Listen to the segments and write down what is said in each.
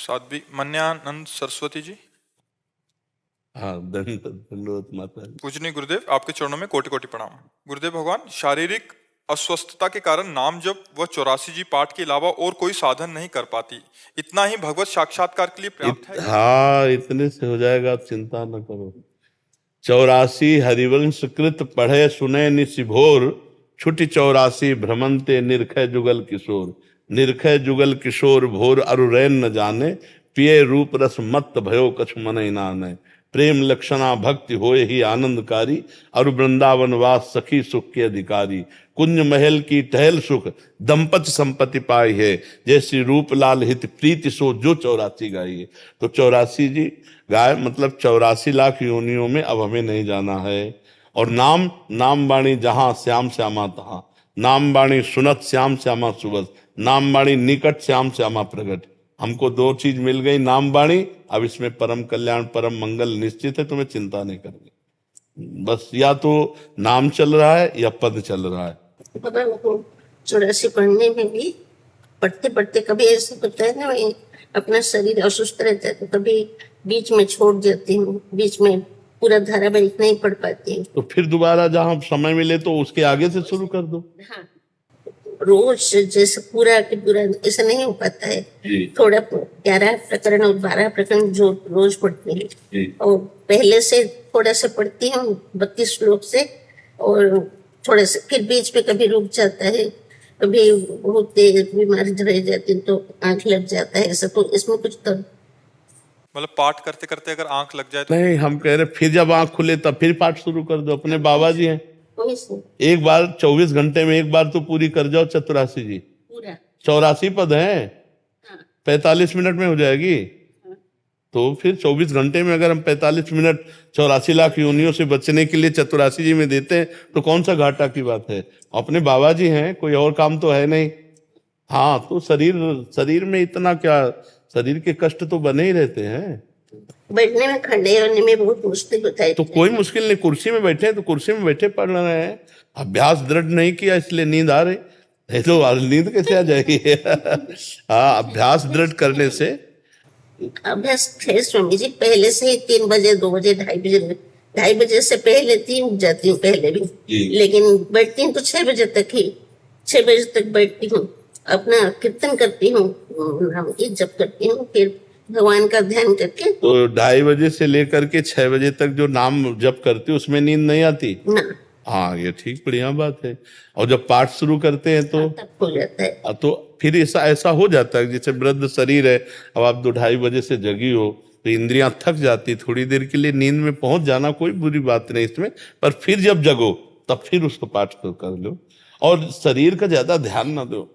साध्वी मन्यानंद सरस्वती जी। हाँ, दंडवत माता। पूजनीय गुरुदेव, आपके चरणों में कोटि कोटि प्रणाम। गुरुदेव भगवान, शारीरिक अस्वस्थता के कारण नाम जप व 84 जी पाठ के अलावा और कोई साधन नहीं कर पाती, इतना ही भगवत साक्षात्कार के लिए पर्याप्त है? हाँ, इतने से हो जाएगा, आप चिंता न करो। 84 हरिवंश कृत पढ़े सुने निशिभोर, छुटी 84 भ्रमंते निरखै जुगल किशोर। निरखै जुगल किशोर भोर अरु रैन न जाने, पिए रूप रस मत्त भयो कछु मनहि नाने। प्रेम लक्षणा भक्ति होए ही आनंदकारी, अरु वृंदावन वास सखी सुख के अधिकारी। कुंज महल की टहल सुख दंपति संपत्ति पाई है, जैसी रूप लाल हित प्रीति सो जो 84 गाई है। तो 84 जी गाय मतलब 84 लाख योनियों में अब हमें नहीं जाना है। और नाम वाणी जहां श्याम श्यामा तहां, नाम वाणी सुनत श्याम श्यामा सुबस, नाम वाणी निकट श्याम श्यामा प्रगट। हमको 2 चीज मिल गई, नाम वाणी, अब इसमें परम कल्याण परम मंगल निश्चित है, तुम्हें चिंता नहीं करनी। बस या तो नाम चल रहा है या पद चल रहा है। बाबा, वो 84 पढ़ने में भी पढ़ते पढ़ते कभी ऐसा होता है ना, अपना शरीर असुस्त रहता है तो कभी बीच में छोड़ जाती हूँ, बीच में पूरा धारावाहिक नहीं पढ़ पाती हूँ। तो फिर दोबारा जहां समय मिले तो उसके आगे से शुरू कर दो। हाँ, रोज जैसे पूरा के पूरा ऐसा नहीं हो पाता है। थोड़ा 11 प्रकरण और 12 प्रकरण जो रोज पढ़ती हूँ, और पहले से थोड़ा सा पढ़ती हूँ 32 श्लोक से, और थोड़ा सा फिर बीच पे कभी रुक जाता है, कभी बहुत तेज बीमारी रह जाती है तो आंख लग जाता है ऐसा। तो इसमें कुछ तो मतलब पाठ करते करते अगर आंख लग जाए तो? नहीं, हम कह रहे फिर जब आंख खुले तब फिर पाठ शुरू कर दो। अपने बाबा जी हैं, एक बार 24 घंटे में एक बार तो पूरी कर जाओ 84 जी। पूरा 84 पद हैं, 45 मिनट में हो जाएगी। तो फिर 24 घंटे में अगर हम 45 मिनट 84 लाख योनियों से बचने के लिए 84 जी में देते हैं तो कौन सा घाटा की बात है। अपने बाबा जी हैं, कोई और काम तो है नहीं। हाँ, तो शरीर में इतना क्या, शरीर के कष्ट तो बने ही रहते हैं। बैठने में खड़े होने में बहुत मुश्किल होता है। तो कोई मुश्किल नहीं, कुर्सी में बैठे तो कुर्सी में बैठे पढ़ रहे हैं। अभ्यास दृढ़ नहीं किया इसलिए नींद आ रही है, तो नींद कैसे आ जाएगी। हाँ, अभ्यास दृढ़ करने से। अभ्यास है स्वामी जी, पहले से ही 3 बजे 2 बजे 2:30 बजे से पहले उठ जाती हूँ पहले भी, लेकिन बैठती हूँ तो 6 बजे तक ही, 6 बजे तक बैठती हूँ, अपना कीर्तन करती हूँ, जप करती हूँ, फिर भगवान का ध्यान करके। तो 2:30 बजे से लेकर के 6 बजे तक जो नाम जप करते हो उसमें नींद नहीं आती ना? हाँ, ये ठीक, बढ़िया बात है। और जब पाठ शुरू करते हैं तो तब हो जाता है। तो फिर ऐसा हो जाता है जैसे वृद्ध शरीर है, अब आप 2-2:30 बजे से जगी हो तो इंद्रियां थक जाती, थोड़ी देर के लिए नींद में पहुंच जाना कोई बुरी बात नहीं इसमें, पर फिर जब जगो तब फिर उसको पाठ कर लो। और शरीर का ज्यादा ध्यान ना दो।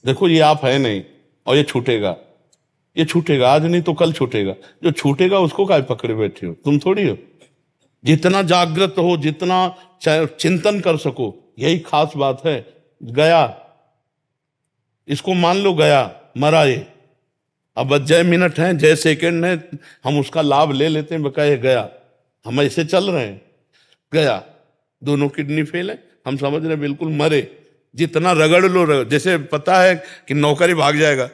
देखो, ये आप है नहीं और ये छूटेगा, आज नहीं तो कल छूटेगा। जो छूटेगा उसको काय पकड़े बैठे हो, तुम थोड़ी हो। जितना जागृत हो, जितना चिंतन कर सको, यही खास बात है। गया, इसको मान लो गया, मरा ये, अब जय मिनट है, जय सेकंड है, हम उसका लाभ ले लेते हैं, बकाये गया। हम ऐसे चल रहे हैं, गया, दोनों किडनी फेल है, हम समझ रहे हैं बिल्कुल मरे। जितना रगड़ लो, जैसे पता है कि नौकरी भाग जाएगा,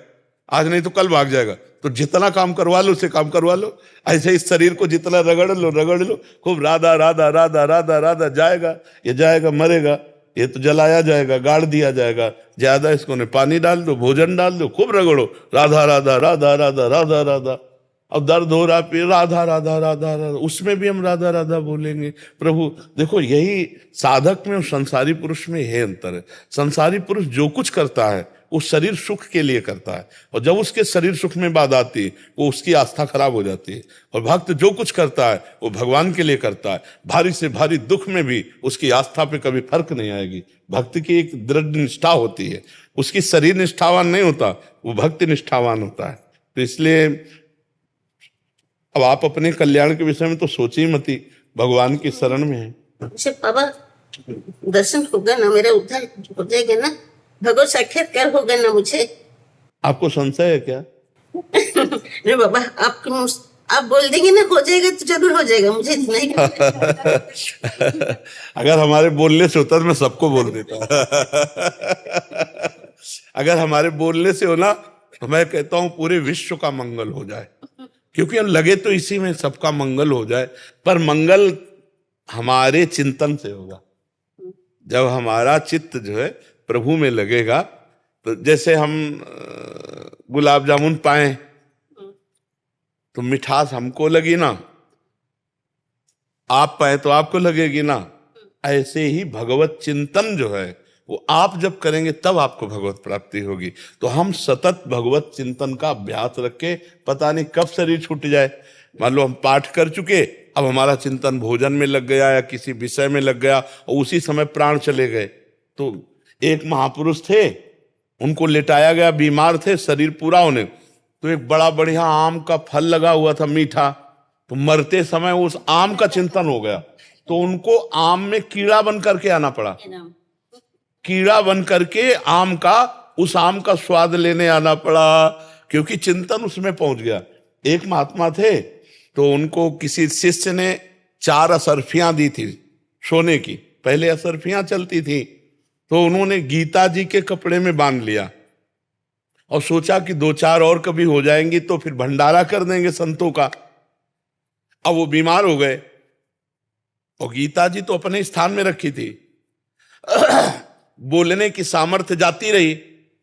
आज नहीं तो कल भाग जाएगा, तो जितना काम करवा लो उसे काम करवा लो। ऐसे इस शरीर को जितना रगड़ लो खूब, राधा राधा राधा राधा राधा, जाएगा, ये जाएगा, मरेगा, ये तो जलाया जाएगा, गाड़ दिया जाएगा। ज्यादा इसको ने पानी डाल दो, भोजन डाल दो, खूब रगड़ो, राधा राधा राधा राधा राधा राधा। अब दर्द हो रहा, फिर राधा राधा राधा राधा, उसमें भी हम राधा राधा बोलेंगे। प्रभु देखो, यही साधक में और संसारी पुरुष में यह अंतर है। संसारी पुरुष जो कुछ करता है वो शरीर सुख के लिए करता है, और जब उसके शरीर सुख में बात आती है वो उसकी आस्था खराब हो जाती है। और भक्त जो कुछ करता है वो भगवान के लिए करता है। भारी से भारी दुख में भी उसकी आस्था पे कभी फर्क नहीं आएगी। भक्ति की एक दृढ़ निष्ठा होती है, उसकी शरीर निष्ठावान नहीं होता, वो भक्ति निष्ठावान होता है। तो इसलिए अब आप अपने कल्याण के विषय में तो सोची ही मती, भगवान की शरण में है। बाबा, दर्शन होगा ना, मेरा उद्धार हो जाएगा ना, भगवत साक्षात्कार होगा ना मुझे? आपको संशय है क्या? नहीं बाबा, आप बोल देंगे ना हो जाएगा तो जरूर हो जाएगा, मुझे नहीं। अगर हमारे बोलने से होता तो मैं सबको बोल देता। अगर हमारे बोलने से हो ना तो मैं कहता हूं पूरे विश्व का मंगल हो जाए, क्योंकि हम लगे तो इसी में सबका मंगल हो जाए, पर मंगल हमारे चिंतन से होगा। जब हमारा चित्त जो है प्रभु में लगेगा, तो जैसे हम गुलाब जामुन पाए तो मिठास हमको लगी ना, आप पाए तो आपको लगेगी ना, ऐसे ही भगवत चिंतन जो है वो आप जब करेंगे तब आपको भगवत प्राप्ति होगी। तो हम सतत भगवत चिंतन का अभ्यास रखे, पता नहीं कब शरीर छूट जाए। मान लो हम पाठ कर चुके, अब हमारा चिंतन भोजन में लग गया या किसी विषय में लग गया और उसी समय प्राण चले गए। तो एक महापुरुष थे, उनको लेटाया गया, बीमार थे, शरीर पूरा होने, तो एक बड़ा बढ़िया आम का फल लगा हुआ था मीठा, तो मरते समय उस आम का चिंतन हो गया, तो उनको आम में कीड़ा बन करके आना पड़ा, कीड़ा बन करके उस आम का स्वाद लेने आना पड़ा, क्योंकि चिंतन उसमें पहुंच गया। एक महात्मा थे, तो उनको किसी शिष्य ने 4 असरफियां दी थी सोने की, पहले असरफियां चलती थी, तो उन्होंने गीता जी के कपड़े में बांध लिया और सोचा कि 2-4 और कभी हो जाएंगी तो फिर भंडारा कर देंगे संतों का। अब वो बीमार हो गए और गीता जी तो अपने स्थान में रखी थी, बोलने की सामर्थ्य जाती रही।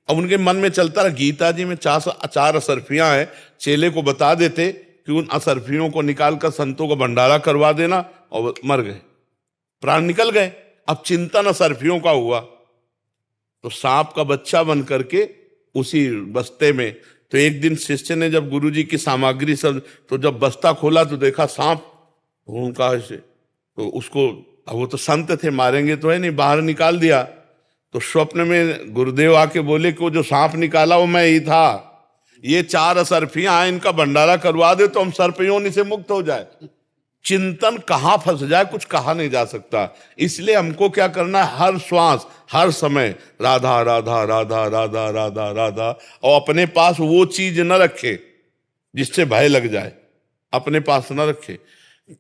अब उनके मन में चलता रहा गीता जी में 4 असरफियां हैं, चेले को बता देते कि उन असरफियों को निकालकर संतों को भंडारा करवा देना, और मर गए, प्राण निकल गए। अब चिंतन असरफियों का हुआ, तो सांप का बच्चा बन करके उसी बस्ते में, तो एक दिन शिष्य ने जब गुरुजी की सामग्री सब, तो जब बस्ता खोला तो देखा सांप, उनका ऐसे, तो उसको, अब वो तो संत थे, मारेंगे तो है नहीं, बाहर निकाल दिया। तो स्वप्न में गुरुदेव आके बोले कि वो जो सांप निकाला वो मैं ही था, ये 4 असरफियां हैं, इनका भंडारा करवा दे तो हम सर्पयोनि से मुक्त हो जाए। चिंतन कहाँ फंस जाए कुछ कहा नहीं जा सकता। इसलिए हमको क्या करना है, हर श्वास हर समय राधा राधा राधा राधा राधा राधा, और अपने पास वो चीज न रखे जिससे भय लग जाए, अपने पास न रखे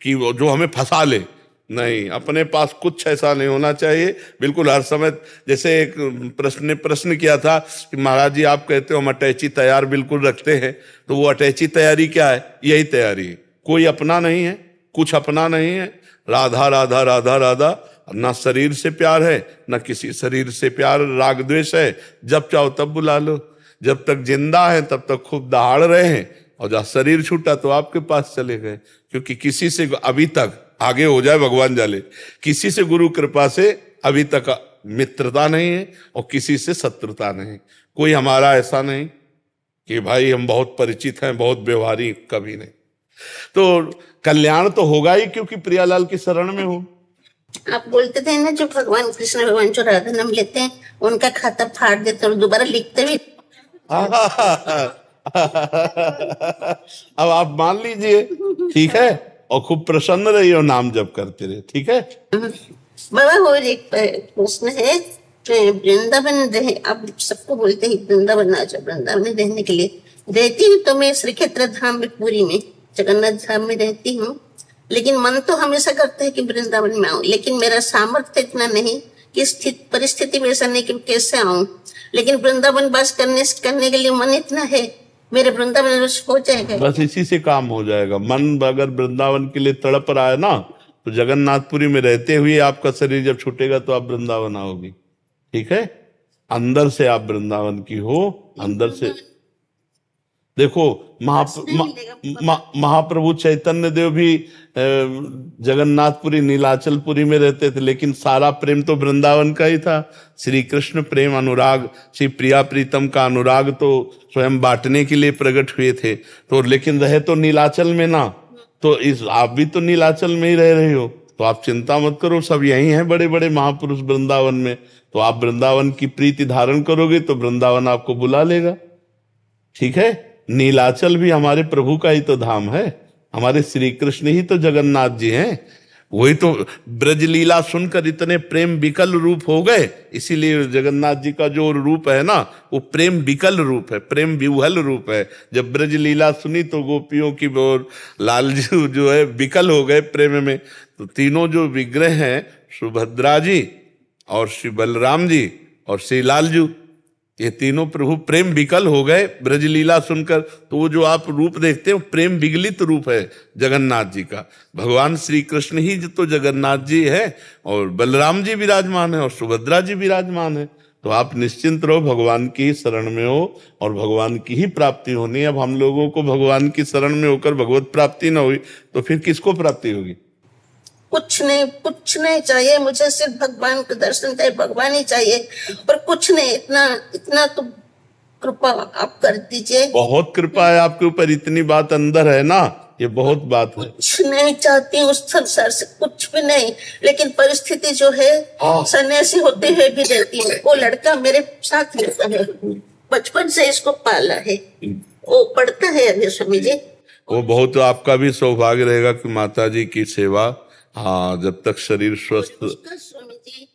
कि वो जो हमें फंसा ले, नहीं, अपने पास कुछ ऐसा नहीं होना चाहिए बिल्कुल हर समय। जैसे एक प्रश्न किया था कि महाराज जी आप कहते हो हम अटैची तैयार बिल्कुल रखते हैं, तो वो अटैची तैयारी क्या है, यही तैयारी है, कोई अपना नहीं है, कुछ अपना नहीं है, राधा राधा राधा राधा, ना शरीर से प्यार है ना किसी शरीर से प्यार, राग द्वेष है, जब चाहो तब बुला लो, जब तक जिंदा है तब तक खूब दहाड़ रहे हैं, और जब शरीर छूटा तो आपके पास चले गए। क्योंकि किसी से अभी तक, आगे हो जाए भगवान जाले, किसी से गुरु कृपा से अभी तक मित्रता नहीं है और किसी से शत्रुता नहीं, कोई हमारा ऐसा नहीं कि भाई हम बहुत परिचित हैं, बहुत व्यवहारी, कभी नहीं। तो कल्याण तो होगा ही, क्योंकि प्रियालाल की शरण में हो। आप बोलते थे ना, जो भगवान कृष्ण भगवान जो राधा नाम लेते हैं उनका खाता फाड़ देते और दोबारा लिखते भी। अब आप मान लीजिए, ठीक है, और खूब प्रसन्न रहिए और नाम जप करते रहे, ठीक है। बाबा और एक प्रश्न है, वृंदावन रहे, आप सबको बोलते हैं वृंदावन आ जाओ, वृंदावन में रहने के लिए रहती हूँ, तो मैं श्री क्षेत्र धाम में, पुरी में, जगन्नाथ धाम में रहती हूँ, लेकिन मन तो हमेशा करता है कि वृंदावन में आऊं, लेकिन मेरा सामर्थ्य इतना नहीं कि परिस्थिति में ऐसा नहीं कि कैसे आऊं, लेकिन वृंदावन वास करने के लिए मन इतना है, मेरे वृंदावन हो जाएगा। बस इसी से काम हो जाएगा। मन अगर वृंदावन के लिए तड़प रहा है ना, तो जगन्नाथपुरी में रहते हुए आपका शरीर जब छूटेगा तो आप वृंदावन आओगी, ठीक है। अंदर से आप वृंदावन की हो, अंदर से देखो। महाप्रभु चैतन्य देव भी जगन्नाथपुरी नीलाचलपुरी में रहते थे, लेकिन सारा प्रेम तो वृंदावन का ही था। श्री कृष्ण प्रेम अनुराग, श्री प्रिया प्रीतम का अनुराग तो स्वयं बांटने के लिए प्रकट हुए थे, तो लेकिन रहे तो नीलाचल में ना, तो इस आप भी तो नीलाचल में ही रह रहे हो, तो आप चिंता मत करो, सब यही हैं बड़े बड़े महापुरुष वृंदावन में। तो आप वृंदावन की प्रीति धारण करोगे तो वृंदावन आपको बुला लेगा, ठीक है। नीलाचल भी हमारे प्रभु का ही तो धाम है, हमारे श्री कृष्ण ही तो जगन्नाथ जी हैं, वही तो ब्रजलीला सुनकर इतने प्रेम विकल रूप हो गए। इसीलिए जगन्नाथ जी का जो रूप है ना, वो प्रेम विकल रूप है, प्रेम विह्वल रूप है। जब ब्रजलीला सुनी तो गोपियों की और लालजू जो है विकल हो गए प्रेम में। तो तीनों जो विग्रह हैं, सुभद्रा जी और श्री बलराम जी और श्री लालजू, ये तीनों प्रभु प्रेम विकल हो गए ब्रजलीला सुनकर। तो वो जो आप रूप देखते हो प्रेम विगलित रूप है जगन्नाथ जी का। भगवान श्री कृष्ण ही तो जगन्नाथ जी है, और बलराम जी विराजमान है, और सुभद्रा जी विराजमान है। तो आप निश्चिंत रहो, भगवान की ही शरण में हो और भगवान की ही प्राप्ति होनी है। अब हम लोगों को भगवान की शरण में होकर भगवत प्राप्ति न हुई तो फिर किसको प्राप्ति होगी? कुछ नहीं चाहिए मुझे, सिर्फ भगवान का दर्शन चाहिए, भगवान ही चाहिए, पर कुछ नहीं। इतना तो कृपा आप कर दीजिए। बहुत कृपा है आपके ऊपर, इतनी बात अंदर है ना, ये बहुत बात है। कुछ नहीं चाहती हूँ उस संसार से, कुछ भी नहीं, लेकिन परिस्थिति जो है सन्यासी होते हुए भी रहती है। वो लड़का मेरे साथ रहता है, बचपन से इसको पाला है, वो पढ़ता है अभी स्वामी जी। वो बहुत आपका भी सौभाग्य रहेगा कि माता जी की सेवा, हाँ, जब तक शरीर स्वस्थ। स्वामी जी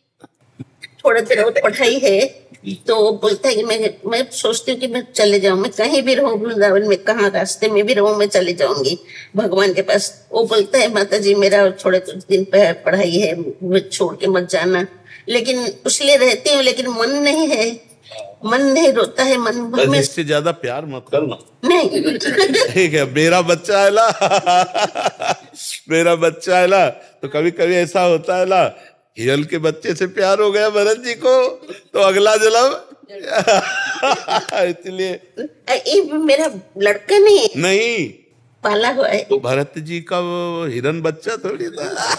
थोड़ा देर और पढ़ाई है तो बोलता है कि मैं सोचती हूँ कि मैं चले जाऊं, मैं कहीं भी रहूं वृंदावन में, कहाँ रास्ते में भी रहूं, मैं चले जाऊंगी भगवान के पास। वो बोलता है माता जी मेरा थोड़े कुछ दिन पढ़ाई है, मैं छोड़ के मत जाना। लेकिन इसलिए रहती हूँ, लेकिन मन नहीं है, मन नहीं रोता है, मन में इससे ज्यादा प्यार मत करना। नहीं ठीक है, मेरा बच्चा है ना मेरा बच्चा है ना, तो कभी कभी ऐसा होता है ना, हिरल के बच्चे से प्यार हो गया भरत जी को तो अगला जन्म इसलिए ये मेरा लड़का नहीं पाला हुआ है। तो भरत जी का वो हिरन बच्चा थोड़ी था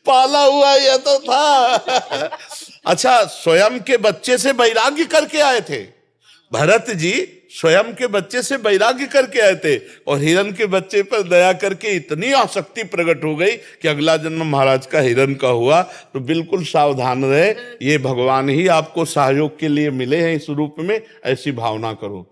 पाला हुआ ये तो था। अच्छा, स्वयं के बच्चे से वैराग्य करके आए थे भरत जी, स्वयं के बच्चे से वैराग्य करके आए थे, और हिरन के बच्चे पर दया करके इतनी आसक्ति प्रकट हो गई कि अगला जन्म महाराज का हिरन का हुआ। तो बिल्कुल सावधान रहे, ये भगवान ही आपको सहयोग के लिए मिले हैं इस रूप में, ऐसी भावना करो।